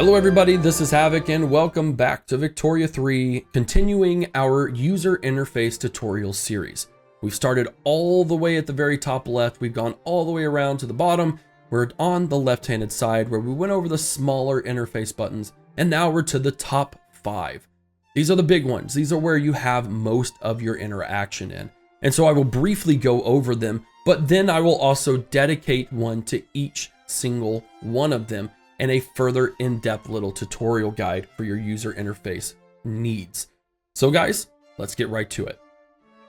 Hello everybody, this is Havoc and welcome back to Victoria 3, continuing our user interface tutorial series. We've started all the way at the very top left, we've gone all the way around to the bottom, we're on the left-handed side where we went over the smaller interface buttons, and now we're to the top 5. These are the big ones, these are where you have most of your interaction in. And so I will briefly go over them, but then I will also dedicate one to each single one of them and a further in-depth little tutorial guide for your user interface needs. So guys, let's get right to it.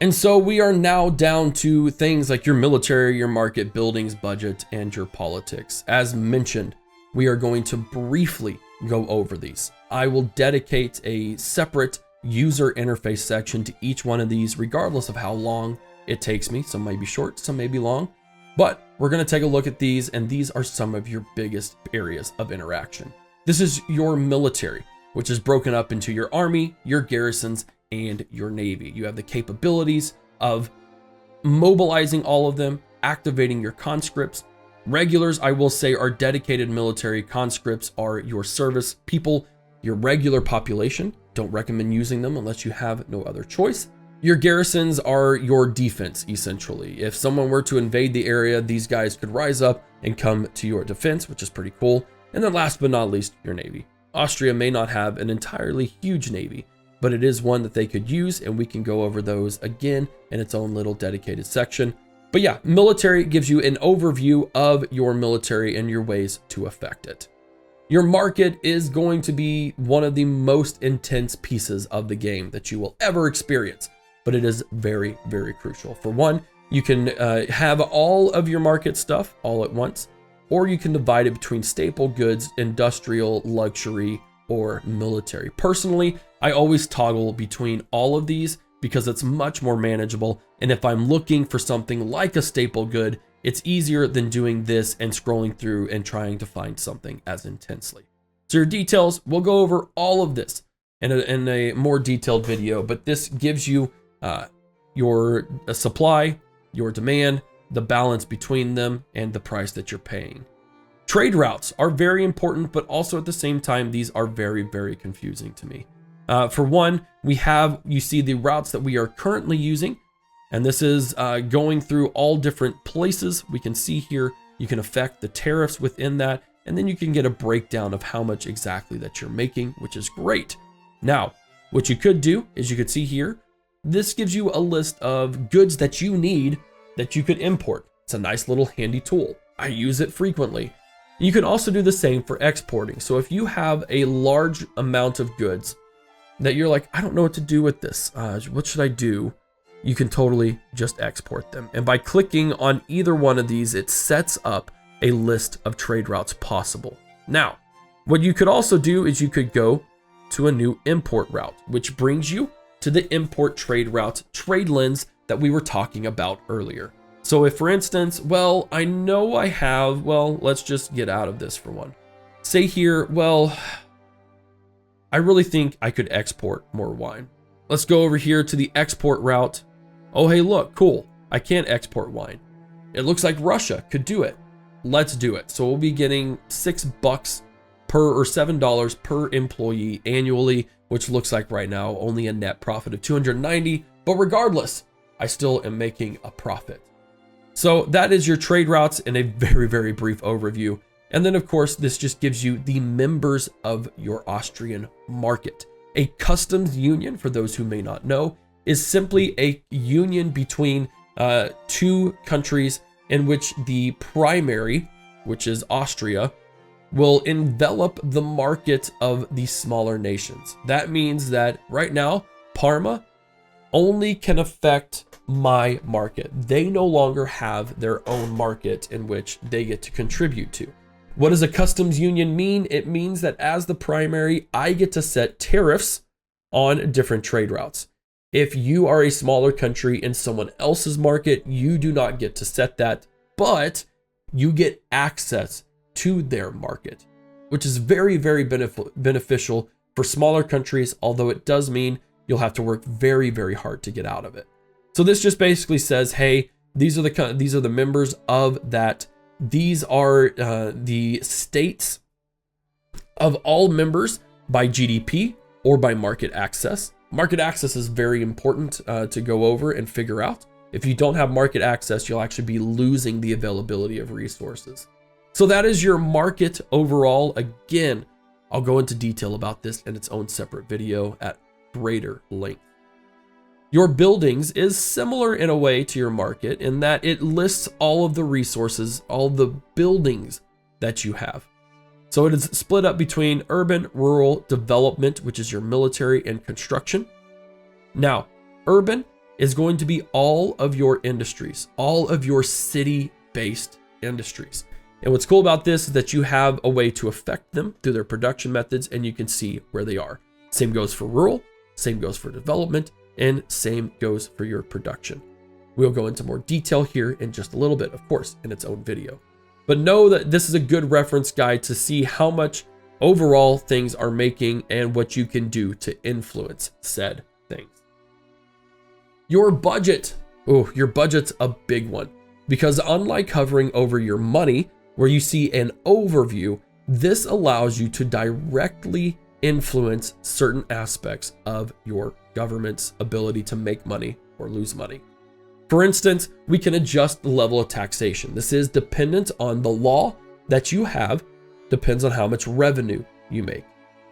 And so we are now down to things like your military, your market, buildings, budget, and your politics. As mentioned, we are going to briefly go over these. I will dedicate a separate user interface section to each one of these, regardless of how long it takes me. Some may be short, some may be long. But we're going to take a look at these, and these are some of your biggest areas of interaction. This is your military, which is broken up into your army, your garrisons, and your navy. You have the capabilities of mobilizing all of them, activating your conscripts. Regulars, I will say, are dedicated military. Conscripts are your service people, your regular population. Don't recommend using them unless you have no other choice. Your garrisons are your defense, essentially. If someone were to invade the area, these guys could rise up and come to your defense, which is pretty cool. And then last but not least, your navy. Austria may not have an entirely huge navy, but it is one that they could use, and we can go over those again in its own little dedicated section. But yeah, military gives you an overview of your military and your ways to affect it. Your market is going to be one of the most intense pieces of the game that you will ever experience. But it is very, very crucial. For one, you can have all of your market stuff all at once, or you can divide it between staple goods, industrial, luxury, or military. Personally, I always toggle between all of these because it's much more manageable. And if I'm looking for something like a staple good, it's easier than doing this and scrolling through and trying to find something as intensely. So your details, we'll go over all of this in a more detailed video, but this gives you your supply, your demand, the balance between them, and the price that you're paying. Trade routes are very important, but also at the same time, these are very, very confusing to me. For one, you see the routes that we are currently using, and this is going through all different places. We can see here, you can affect the tariffs within that, and then you can get a breakdown of how much exactly that you're making, which is great. Now, what you could do is you could see here, this gives you a list of goods that you need that you could import. It's a nice little handy tool. I use it frequently. You can also do the same for exporting. So if you have a large amount of goods that you're like, I don't know what to do with this. What should I do? You can totally just export them. And by clicking on either one of these, it sets up a list of trade routes possible. Now, what you could also do is you could go to a new import route, which brings you to the import trade route trade lens that we were talking about earlier. So if, for instance, well, I know I have, well, let's just get out of this for one. Say here, well, I really think I could export more wine. Let's go over here to the export route. Oh, hey, look, cool. I can't export wine. It looks like Russia could do it. Let's do it. So we'll be getting $6 per or $7 per employee annually, which looks like right now only a net profit of 290, but regardless, I still am making a profit. So that is your trade routes in a very, very brief overview. And then of course, this just gives you the members of your Austrian market. A customs union, for those who may not know, is simply a union between two countries in which the primary, which is Austria, will envelop the market of the smaller nations. That means that right now, Parma only can affect my market. They no longer have their own market in which they get to contribute to. What does a customs union mean? It means that as the primary, I get to set tariffs on different trade routes. If you are a smaller country in someone else's market, you do not get to set that, but you get access to their market, which is very, very beneficial for smaller countries, although it does mean you'll have to work very, very hard to get out of it. So this just basically says, hey, these are the members of that. These are the states of all members by GDP or by market access. Market access is very important to go over and figure out. If you don't have market access, you'll actually be losing the availability of resources. So that is your market overall. Again, I'll go into detail about this in its own separate video at greater length. Your buildings is similar in a way to your market in that it lists all of the resources, all the buildings that you have. So it is split up between urban, rural, development, which is your military and construction. Now, urban is going to be all of your industries, all of your city-based industries. And what's cool about this is that you have a way to affect them through their production methods, and you can see where they are. Same goes for rural, same goes for development, and same goes for your production. We'll go into more detail here in just a little bit, of course, in its own video. But know that this is a good reference guide to see how much overall things are making and what you can do to influence said things. Your budget. Oh, your budget's a big one, because unlike hovering over your money, where you see an overview, this allows you to directly influence certain aspects of your government's ability to make money or lose money. For instance, we can adjust the level of taxation. This is dependent on the law that you have, depends on how much revenue you make.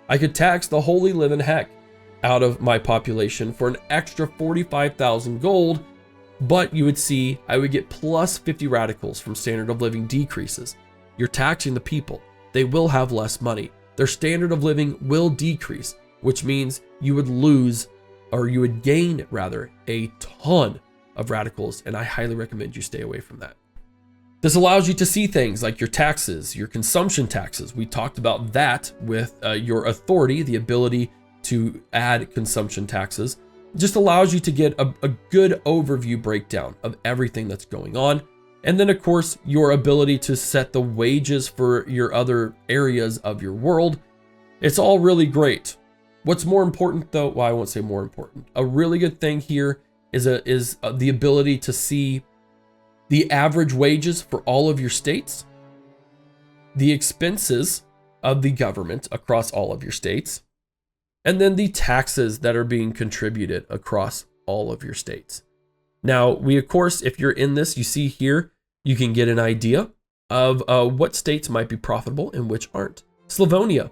I could tax the holy living heck out of my population for an extra 45,000 gold, but you would see I would get plus 50 radicals from standard of living decreases. You're taxing the people. They will have less money. Their standard of living will decrease, which means you would lose, or you would gain rather, a ton of radicals, and I highly recommend you stay away from that. This allows you to see things like your taxes, your consumption taxes. We talked about that with your authority, the ability to add consumption taxes. Just allows you to get a good overview breakdown of everything that's going on. And then of course, your ability to set the wages for your other areas of your world. It's all really great. What's more important though, well, I won't say more important. A really good thing here is the ability to see the average wages for all of your states, the expenses of the government across all of your states, and then the taxes that are being contributed across all of your states. Now, we, of course, if you're in this, you see here, you can get an idea of what states might be profitable and which aren't. Slavonia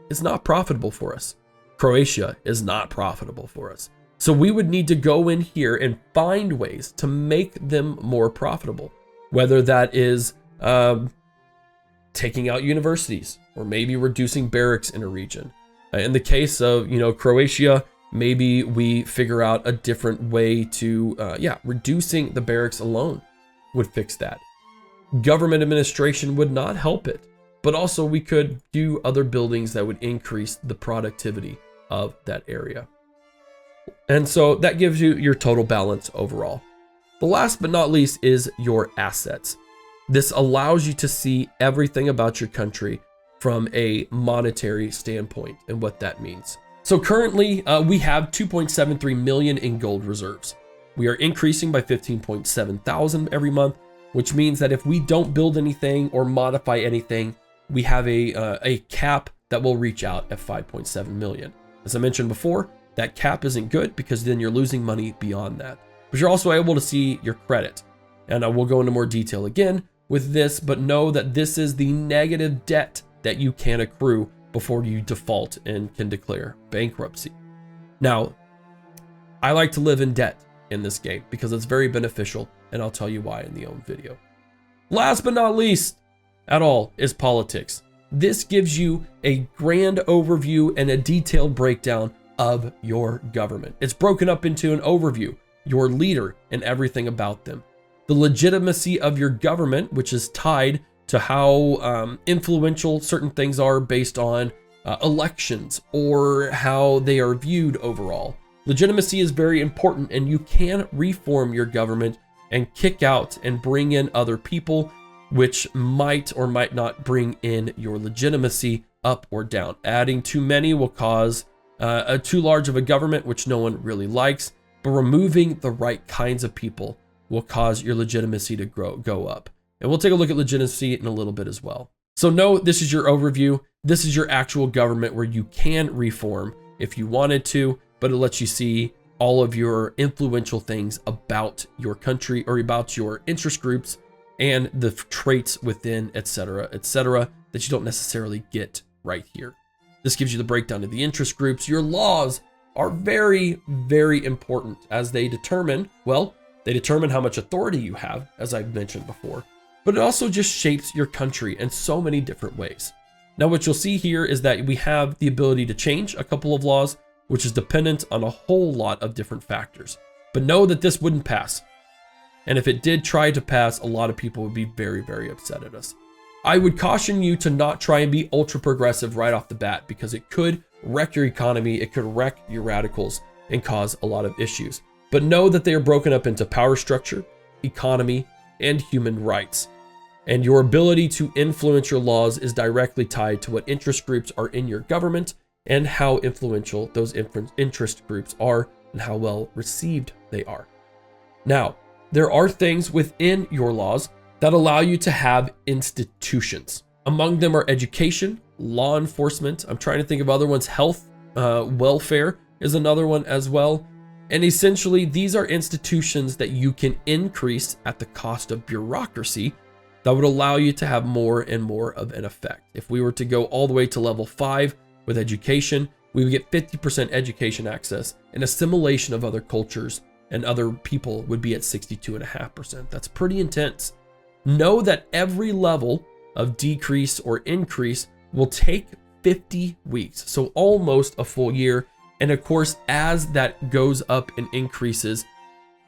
is not profitable for us. Croatia is not profitable for us. So we would need to go in here and find ways to make them more profitable, whether that is taking out universities or maybe reducing barracks in a region. In the case of, Croatia, maybe we figure out a different way to, reducing the barracks alone would fix that. Government administration would not help it, but also we could do other buildings that would increase the productivity of that area. And so that gives you your total balance overall. The last but not least is your assets. This allows you to see everything about your country from a monetary standpoint and what that means. So currently we have 2.73 million in gold reserves. We are increasing by 15.7 thousand every month, which means that if we don't build anything or modify anything, we have a cap that will reach out at 5.7 million. As I mentioned before, that cap isn't good because then you're losing money beyond that. But you're also able to see your credit. And we'll go into more detail again with this, but know that this is the negative debt that you can accrue before you default and can declare bankruptcy. Now, I like to live in debt in this game because it's very beneficial, and I'll tell you why in the own video. Last but not least at all is politics. This gives you a grand overview and a detailed breakdown of your government. It's broken up into an overview, your leader, and everything about them. The legitimacy of your government, which is tied to how influential certain things are based on elections or how they are viewed overall. Legitimacy is very important, and you can reform your government and kick out and bring in other people, which might or might not bring in your legitimacy up or down. Adding too many will cause too large of a government, which no one really likes, but removing the right kinds of people will cause your legitimacy to go up. And we'll take a look at legitimacy in a little bit as well. So know this is your overview. this is your actual government where you can reform if you wanted to, but it lets you see all of your influential things about your country or about your interest groups and the traits within, etc., that you don't necessarily get right here. This gives you the breakdown of the interest groups. Your laws are very, very important as they determine, well, they determine how much authority you have, as I've mentioned before, but it also just shapes your country in so many different ways. Now, what you'll see here is that we have the ability to change a couple of laws, which is dependent on a whole lot of different factors. But know that this wouldn't pass. And if it did try to pass, a lot of people would be very, very upset at us. I would caution you to not try and be ultra progressive right off the bat, because it could wreck your economy, it could wreck your radicals and cause a lot of issues. But know that they are broken up into power structure, economy, and human rights. And your ability to influence your laws is directly tied to what interest groups are in your government and how influential those interest groups are and how well received they are. Now, there are things within your laws that allow you to have institutions. Among them are education, law enforcement. I'm trying to think of other ones. Health, welfare is another one as well. And essentially, these are institutions that you can increase at the cost of bureaucracy that would allow you to have more and more of an effect. If we were to go all the way to level 5 with education, we would get 50% education access, and assimilation of other cultures and other people would be at 62.5%. That's pretty intense. Know that every level of decrease or increase will take 50 weeks, so almost a full year. And of course, as that goes up and increases,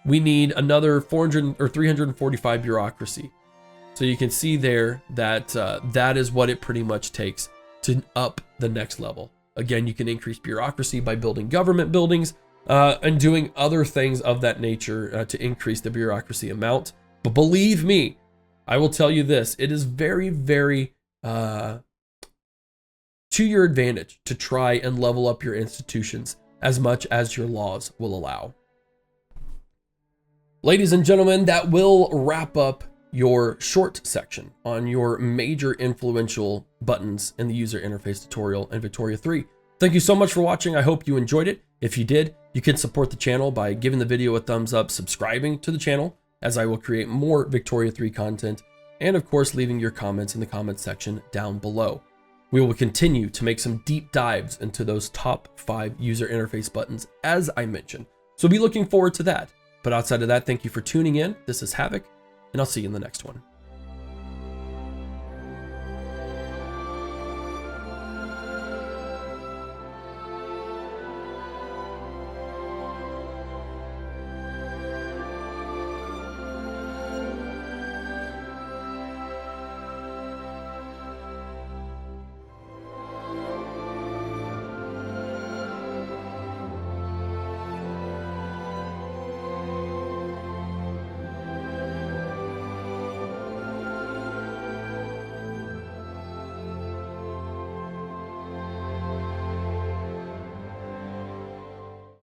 we need another 400 or 345 bureaucracy. So you can see there that that is what it pretty much takes to up the next level. Again, you can increase bureaucracy by building government buildings and doing other things of that nature to increase the bureaucracy amount. But believe me, I will tell you this, it is very, very to your advantage to try and level up your institutions as much as your laws will allow. Ladies and gentlemen, that will wrap up your short section on your major influential buttons in the user interface tutorial in Victoria 3. Thank you so much for watching. I hope you enjoyed it. If you did, you can support the channel by giving the video a thumbs up, subscribing to the channel, as I will create more Victoria 3 content, and of course, leaving your comments in the comment section down below. We will continue to make some deep dives into those top 5 user interface buttons, as I mentioned. So be looking forward to that. But outside of that, thank you for tuning in. This is Havoc, and I'll see you in the next one.